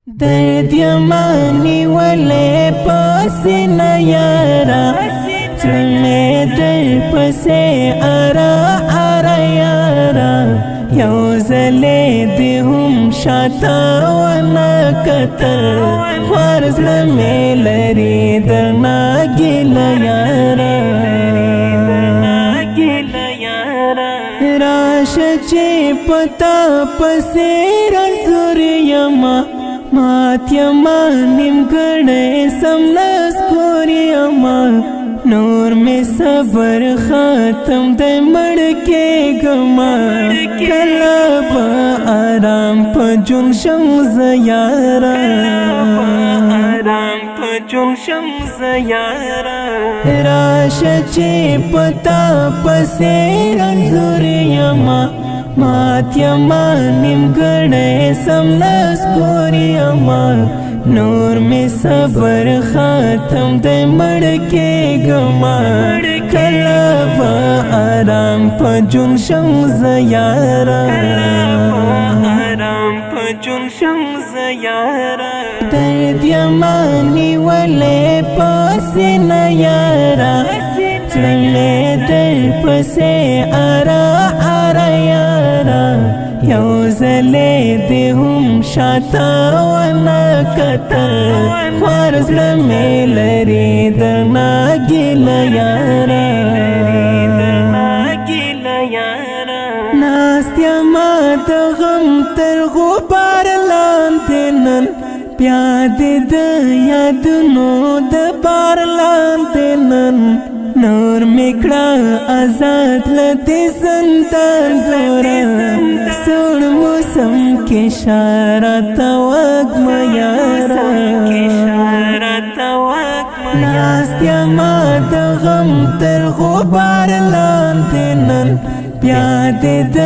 दर्द यमानी वाले पसीना यारा चले दर पसे आरा आरा यारा यौज़ले दिहुम शाता वना कतर फर्ज में लरी दरना गिला यारा राशचे पता पसे रंजुरियमा मात्यमा निमगड़े समलस कोरियमा नूर में सबर खातम दे मड़ के गमा कलब आराम पजुन शम्स यारा आराम पजुन शम्स यारा राशचे पता पसे रंजुरियमा मात्यमा निमगड़े समलस कोरियमा नूर में सबर खातम दे मड़ के गमा कलब आराम पजुन शम्स यारा आराम पजुन शम्स यारा दर्द यमानी वाले पसीना यारा चले दर पसे आरा आरा यारा यौज़ले दिहुम शाता वना कतर फर्ज में लरी दरना गिला यारा नास्त्यमा दगम तर गुबार लांतेनन प्यादे द यादनो दबार लांतेनन नूर मिकड़ा आजाद लते संतान गोरा सोड़ मौसम के शारा तवक मयारा नास्त्या माद गम तर गुबार लांतेनन प्यादे द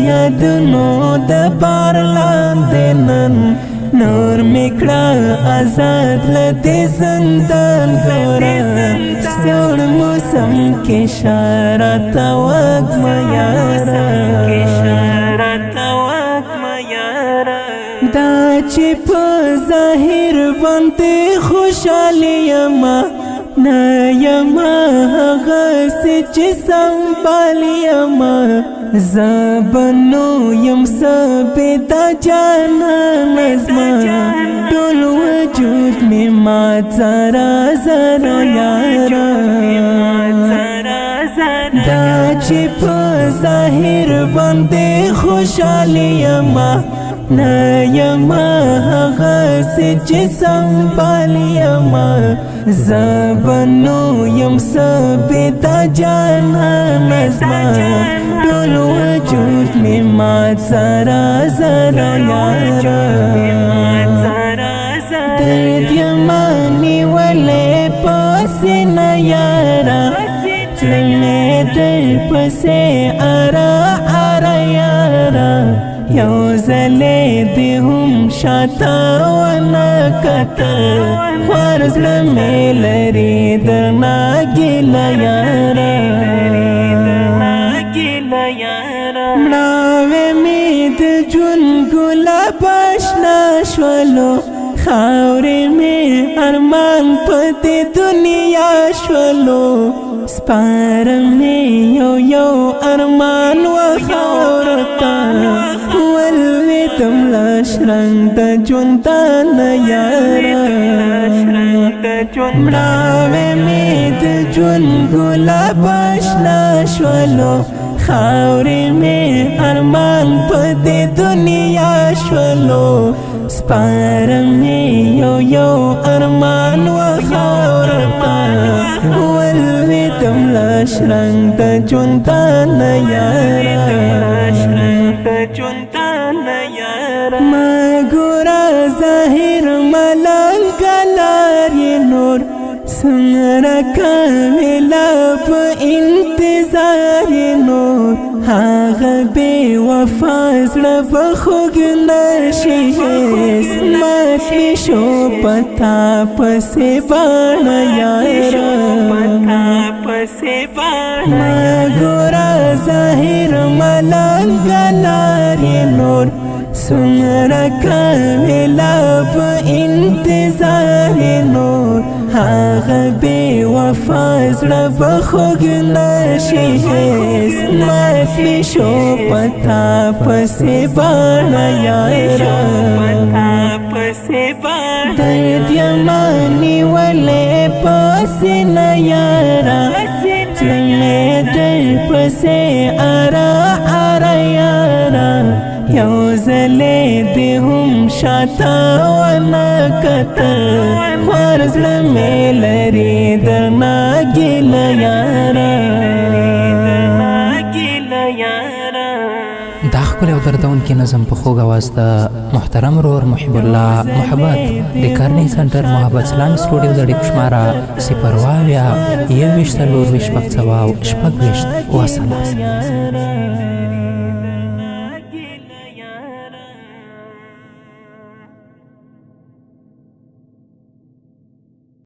यादनो दबार लांतेनन नूर मिकड़ा आजाद लते संतान गोरा सोड़ मौसम के शारा तवक मयारा दाचे प जाहिर बनते खुशाली यमा नयमा हगसे चे संभाली यमा ज़बनो यम सबेता जाना नज़मा डोल वजूद में माज़ारा ज़रा यारा दाचे प ज़ाहिर बंदे खुशाली यमा नयमा हगसे चे संभाली यमा ज़बनो यम सबेता जाना नज़मा डोल वजूद में माज़ारा ज़रा यारा दर्द यमानी वाले पसीना यारा चले दर पसे आरा आरा यारा यौज़ले दिहुम शाता वना कतर फर्ज में लरी दरना गिला यारा मनावे मीद जुन गुला बशना शवलो खावरे में अरमान पते दुनिया शवलो स्पार में यो यो अरमान व खावरता वल्वे तमलाश रंग जुनता न यारा मनावे मीद जुन गुला बशना शवलो खावरे में अरमान पते दुनिया शवलो स्पार में यो यो अरमान व खावरता वल्वे तमलाश रंग जुनता न यारा मगुरा जाहिर मलंग गलार ये नूर सुनरा कामिला प इंतजार ये नूर हाँ बेवफा ज़लब खुग नशीस माटी शो पता पसे बाण यारा मगुरा जाहिर मलंग गलार ये नूर سمرا کاویلا په انتظار نور هغه بے وفا زړه به خوږ نشي هېڅ ماتې شو پتا پسې باڼه یاره درد یما نیولې پسې نه یاره زړه مې در پسې اره اره یاره یو ځلې دې هم شاته ونه کتل خوار زړه مې لري درنه ګیله یاره دا ښکلی او دردونکی نظم په خوږ اواز د محترم ورور محب الله محبت ریکارډینګ سنټر محبت اسلام سټوډیو د ډیک شماره 0 21 4 24 وسلام